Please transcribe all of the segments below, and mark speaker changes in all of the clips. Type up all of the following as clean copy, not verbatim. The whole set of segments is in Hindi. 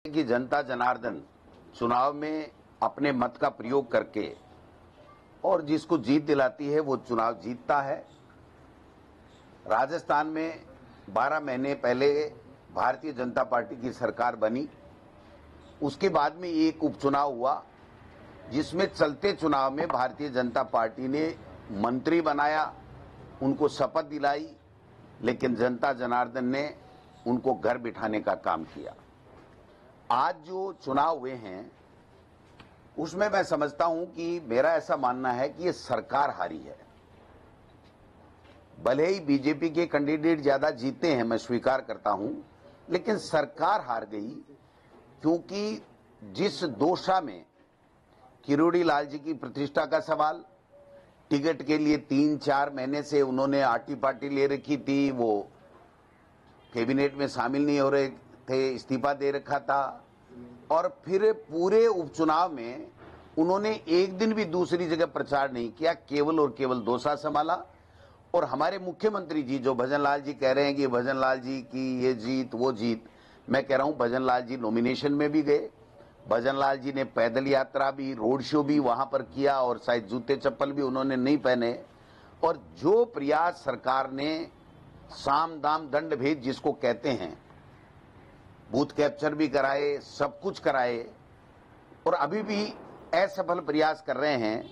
Speaker 1: कि जनता जनार्दन चुनाव में अपने मत का प्रयोग करके और जिसको जीत दिलाती है वो चुनाव जीतता है। राजस्थान में 12 महीने पहले भारतीय जनता पार्टी की सरकार बनी। उसके बाद में एक उपचुनाव हुआ जिसमें चलते चुनाव में भारतीय जनता पार्टी ने मंत्री बनाया, उनको शपथ दिलाई, लेकिन जनता जनार्दन ने उनको घर बिठाने का काम किया। आज जो चुनाव हुए हैं उसमें मैं समझता हूं कि मेरा ऐसा मानना है कि ये सरकार हारी है। भले ही बीजेपी के कैंडिडेट ज्यादा जीते हैं, मैं स्वीकार करता हूं, लेकिन सरकार हार गई क्योंकि जिस दोषा में किरोड़ी लाल जी की प्रतिष्ठा का सवाल, टिकट के लिए 3-4 महीने से उन्होंने आटी पार्टी ले रखी थी, वो कैबिनेट में शामिल नहीं हो रहे थे, इस्तीफा दे रखा था, और फिर पूरे उपचुनाव में उन्होंने एक दिन भी दूसरी जगह प्रचार नहीं किया, केवल और केवल दोसा संभाला। और हमारे मुख्यमंत्री जी जो भजन लाल जी कह रहे हैं कि भजन लाल जी की ये जीत वो जीत, मैं कह रहा हूं भजन लाल जी नॉमिनेशन में भी गए, भजन लाल जी ने पैदल यात्रा भी, रोड शो भी वहां पर किया और शायद जूते चप्पल भी उन्होंने नहीं पहने। और जो प्रयास सरकार ने साम दाम दंड भेद जिसको कहते हैं, बूथ कैप्चर भी कराए, सब कुछ कराए, और अभी भी असफल प्रयास कर रहे हैं।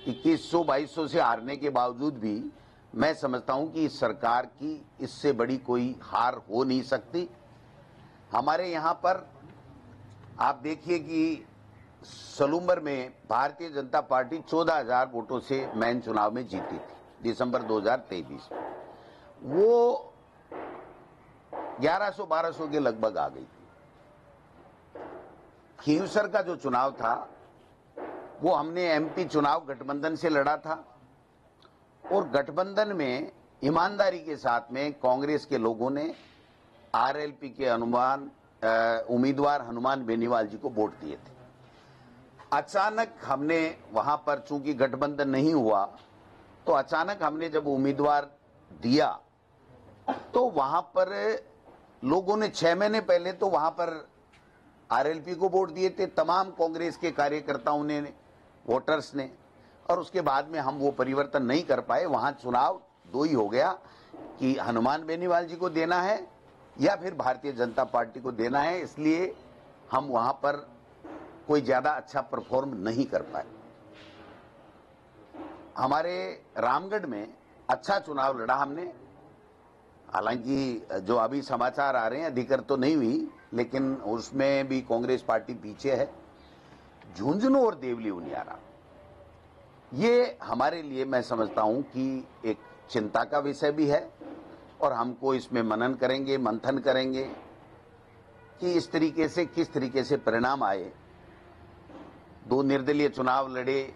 Speaker 1: 2100-2200 से हारने के बावजूद भी मैं समझता हूं कि इस सरकार की इससे बड़ी कोई हार हो नहीं सकती। हमारे यहां पर आप देखिए कि सलूम्बर में भारतीय जनता पार्टी 14,000 वोटों से मेन चुनाव में जीती थी दिसंबर 2023 में। वो 1100-1200 के लगभग आ गई। खींवसर का जो चुनाव था वो हमने एमपी चुनाव गठबंधन से लड़ा था, और गठबंधन में ईमानदारी के साथ में कांग्रेस के लोगों ने आरएलपी के उम्मीदवार हनुमान बेनीवाल जी को वोट दिए थे। अचानक हमने वहां पर, चूंकि गठबंधन नहीं हुआ, तो अचानक हमने जब उम्मीदवार दिया तो वहां पर लोगों ने 6 महीने पहले तो वहां पर आरएलपी को वोट दिए थे, तमाम कांग्रेस के कार्यकर्ताओं ने, वोटर्स ने, और उसके बाद में हम वो परिवर्तन नहीं कर पाए। वहां चुनाव दो ही हो गया कि हनुमान बेनीवाल जी को देना है या फिर भारतीय जनता पार्टी को देना है, इसलिए हम वहां पर कोई ज्यादा अच्छा परफॉर्म नहीं कर पाए। हमारे रामगढ़ में अच्छा चुनाव लड़ा हमने, हालांकि जो अभी समाचार आ रहे हैं अधिकृत तो नहीं हुई, लेकिन उसमें भी कांग्रेस पार्टी पीछे है। झुंझुनू और देवली उनियारा, ये हमारे लिए मैं समझता हूं कि एक चिंता का विषय भी है, और हमको इसमें मनन करेंगे, मंथन करेंगे कि इस तरीके से किस तरीके से परिणाम आए। 2 निर्दलीय चुनाव लड़े,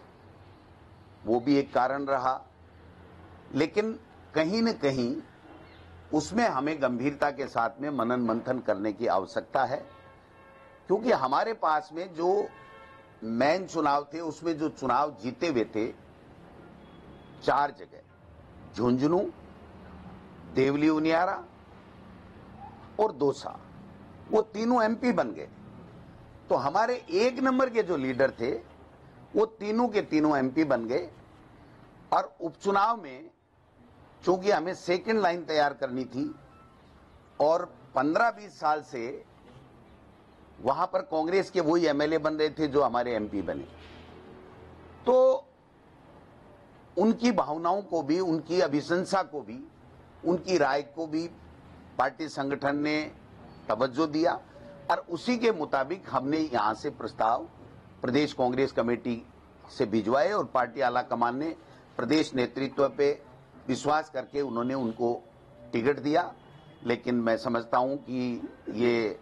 Speaker 1: वो भी एक कारण रहा, लेकिन कहीं न कहीं उसमें हमें गंभीरता के साथ में मनन मंथन करने की आवश्यकता है, क्योंकि हमारे पास में जो मेन चुनाव थे उसमें जो चुनाव जीते हुए थे 4 जगह, झुंझुनू, देवली उनियारा और दौसा, वो तीनों एमपी बन गए। तो हमारे 1 नंबर के जो लीडर थे वो तीनों के तीनों एमपी बन गए। और उपचुनाव में चूंकि हमें सेकंड लाइन तैयार करनी थी और 15-20 साल से वहां पर कांग्रेस के वही एमएलए बन रहे थे जो हमारे एमपी बने, तो उनकी भावनाओं को भी, उनकी अभिशंसा को भी, उनकी राय को भी पार्टी संगठन ने तवज्जो दिया, और उसी के मुताबिक हमने यहां से प्रस्ताव प्रदेश कांग्रेस कमेटी से भिजवाए, और पार्टी आला कमान ने प्रदेश नेतृत्व पे विश्वास करके उन्होंने उनको टिकट दिया। लेकिन मैं समझता हूं कि ये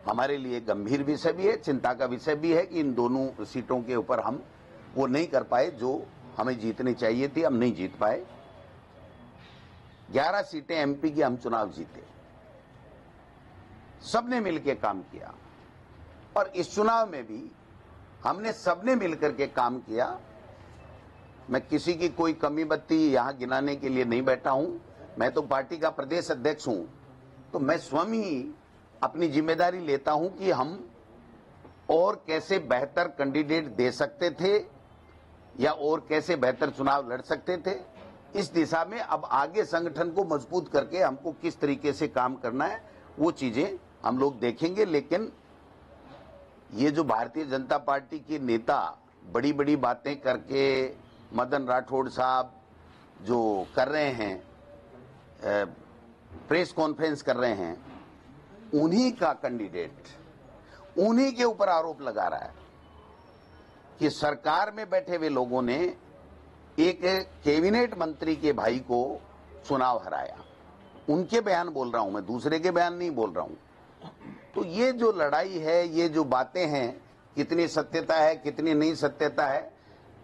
Speaker 1: हमारे लिए गंभीर विषय भी है, चिंता का विषय भी है कि इन दोनों सीटों के ऊपर हम वो नहीं कर पाए जो हमें जीतनी चाहिए थी, हम नहीं जीत पाए। 11 सीटें एमपी की हम चुनाव जीते, सबने मिलकर काम किया, और इस चुनाव में भी हमने सबने मिलकर के काम किया। मैं किसी की कोई कमी बत्ती यहां गिनाने के लिए नहीं बैठा हूं, मैं तो पार्टी का प्रदेश अध्यक्ष हूं, तो मैं स्वयं ही अपनी जिम्मेदारी लेता हूं कि हम और कैसे बेहतर कैंडिडेट दे सकते थे या और कैसे बेहतर चुनाव लड़ सकते थे। इस दिशा में अब आगे संगठन को मजबूत करके हमको किस तरीके से काम करना है वो चीजें हम लोग देखेंगे। लेकिन ये जो भारतीय जनता पार्टी के नेता बड़ी बड़ी बातें करके मदन राठौड़ साहब जो कर रहे हैं, प्रेस कॉन्फ्रेंस कर रहे हैं, उन्हीं का कैंडिडेट उन्हीं के ऊपर आरोप लगा रहा है कि सरकार में बैठे हुए लोगों ने एक कैबिनेट मंत्री के भाई को चुनाव हराया। उनके बयान बोल रहा हूं मैं, दूसरे के बयान नहीं बोल रहा हूं। तो ये जो लड़ाई है, ये जो बातें हैं, कितनी सत्यता है कितनी नहीं सत्यता है,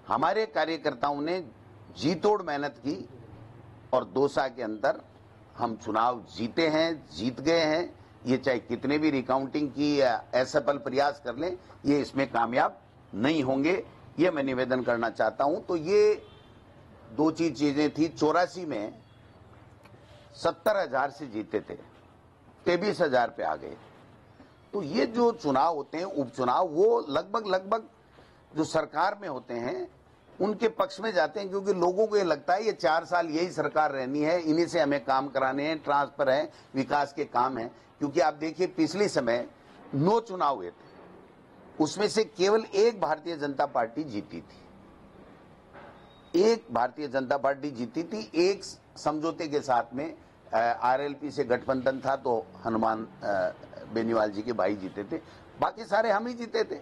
Speaker 1: हमारे कार्यकर्ताओं ने जी तोड़ मेहनत की और 2 साल के अंदर हम चुनाव जीते हैं, जीत गए हैं। ये चाहे कितने भी रिकाउंटिंग की या असफल प्रयास कर लें, ये इसमें कामयाब नहीं होंगे, ये मैं निवेदन करना चाहता हूं। तो ये 2 चीजें थी। 84 में 70,000 से जीते थे, 23,000 पे आ गए। तो ये जो चुनाव होते हैं उपचुनाव, वो लगभग जो सरकार में होते हैं उनके पक्ष में जाते हैं, क्योंकि लोगों को ये लगता है ये 4 साल यही सरकार रहनी है, इन्हीं से हमें काम कराने हैं, ट्रांसफर है, विकास के काम है। क्योंकि आप देखिए पिछले समय 9 चुनाव हुए थे, उसमें से केवल एक भारतीय जनता पार्टी जीती थी, एक भारतीय जनता पार्टी जीती थी। एक समझौते के साथ में आरएलपी से गठबंधन था, तो हनुमान बेनीवाल जी के भाई जीते थे, बाकी सारे हम ही जीते थे,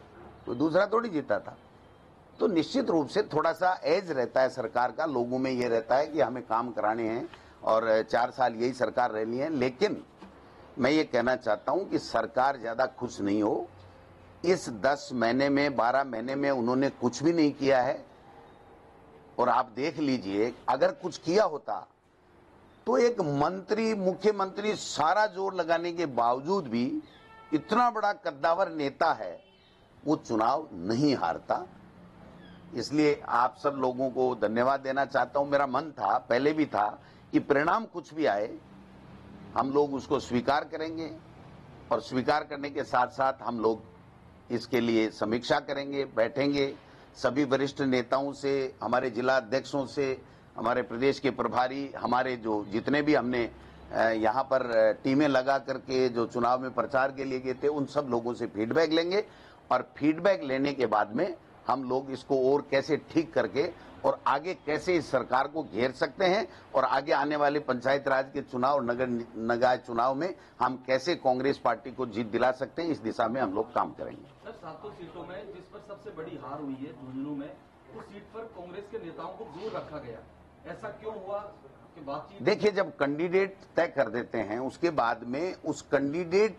Speaker 1: कोई दूसरा थोड़ी जीता था। तो निश्चित रूप से थोड़ा सा एज रहता है सरकार का, लोगों में ये रहता है कि हमें काम कराने हैं और 4 साल यही सरकार रहनी है। लेकिन मैं ये कहना चाहता हूं कि सरकार ज्यादा खुश नहीं हो। इस 10 महीने में 12 महीने में उन्होंने कुछ भी नहीं किया है। और आप देख लीजिए, अगर कुछ किया होता तो एक मंत्री, मुख्यमंत्री सारा जोर लगाने के बावजूद भी, इतना बड़ा कद्दावर नेता है, वो चुनाव नहीं हारता। इसलिए आप सब लोगों को धन्यवाद देना चाहता हूं। मेरा मन था, पहले भी था, कि परिणाम कुछ भी आए हम लोग उसको स्वीकार करेंगे और स्वीकार करने के साथ साथ हम लोग इसके लिए समीक्षा करेंगे, बैठेंगे सभी वरिष्ठ नेताओं से, हमारे जिला अध्यक्षों से, हमारे प्रदेश के प्रभारी, हमारे जो जितने भी हमने यहाँ पर टीमें लगा करके जो चुनाव में प्रचार के लिए गए थे, उन सब लोगों से फीडबैक लेंगे और फीडबैक लेने के बाद में हम लोग इसको और कैसे ठीक करके और आगे कैसे इस सरकार को घेर सकते हैं और आगे आने वाले पंचायत राज के चुनाव और नगर निकाय चुनाव में हम कैसे कांग्रेस पार्टी को जीत दिला सकते हैं, इस दिशा में हम लोग काम करेंगे।
Speaker 2: सर, 7 सीटों में जिस पर सबसे बड़ी हार हुई है झुंझुनू में, उस सीट पर कांग्रेस के नेताओं को दूर रखा गया, ऐसा क्यों हुआ कि बातचीत?
Speaker 1: देखिए, जब कैंडिडेट तय कर देते हैं उसके बाद में उस कैंडिडेट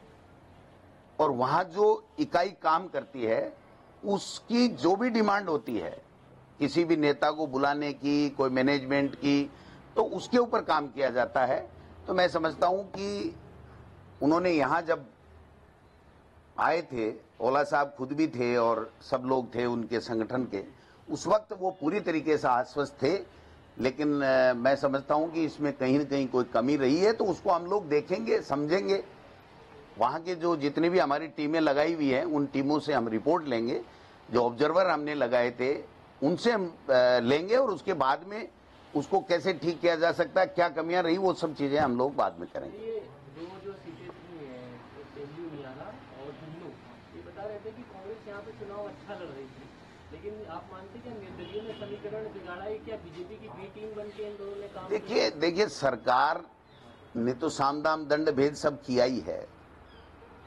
Speaker 1: और वहां जो इकाई काम करती है उसकी जो भी डिमांड होती है, किसी भी नेता को बुलाने की, कोई मैनेजमेंट की, तो उसके ऊपर काम किया जाता है। तो मैं समझता हूं कि उन्होंने यहां जब आए थे, ओला साहब खुद भी थे और सब लोग थे उनके संगठन के, उस वक्त वो पूरी तरीके से आश्वस्त थे। लेकिन मैं समझता हूं कि इसमें कहीं न कहीं कोई कमी रही है, तो उसको हम लोग देखेंगे, समझेंगे। वहां के जो जितनी भी हमारी टीमें लगाई हुई हैं, उन टीमों से हम रिपोर्ट लेंगे, जो ऑब्जर्वर हमने लगाए थे उनसे हम लेंगे और उसके बाद में उसको कैसे ठीक किया जा सकता है, क्या कमियां रही, वो सब चीजें हम लोग बाद में करेंगे।
Speaker 3: ये जो सीटें थी देवली उनियारा और झुंझुनू, ये बता रहे थे कि कांग्रेस यहाँ पे चुनाव अच्छा लड़ रही थी, लेकिन आप मानते क्या निर्दलीय ने समीकरण बिगाड़ा है? क्या बीजेपी की बी टीम बन के इन दोनों ने काम?
Speaker 1: देखिए सरकार ने तो साम दाम दंड भेद सब किया ही है।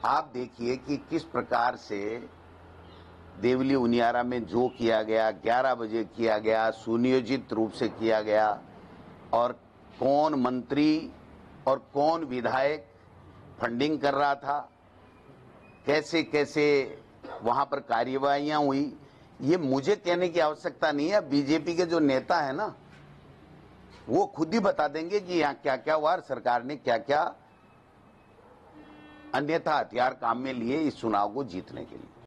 Speaker 1: आप देखिए कि किस प्रकार से देवली उनियारा में जो किया गया, 11 बजे किया गया, सुनियोजित रूप से किया गया, और कौन मंत्री और कौन विधायक फंडिंग कर रहा था, कैसे कैसे वहां पर कार्यवाहियां हुई, ये मुझे कहने की आवश्यकता नहीं है। बीजेपी के जो नेता है ना, वो खुद ही बता देंगे कि यहाँ क्या क्या हुआ, सरकार ने क्या क्या अन्यथा हथियार काम में लिए इस चुनाव को जीतने के लिए।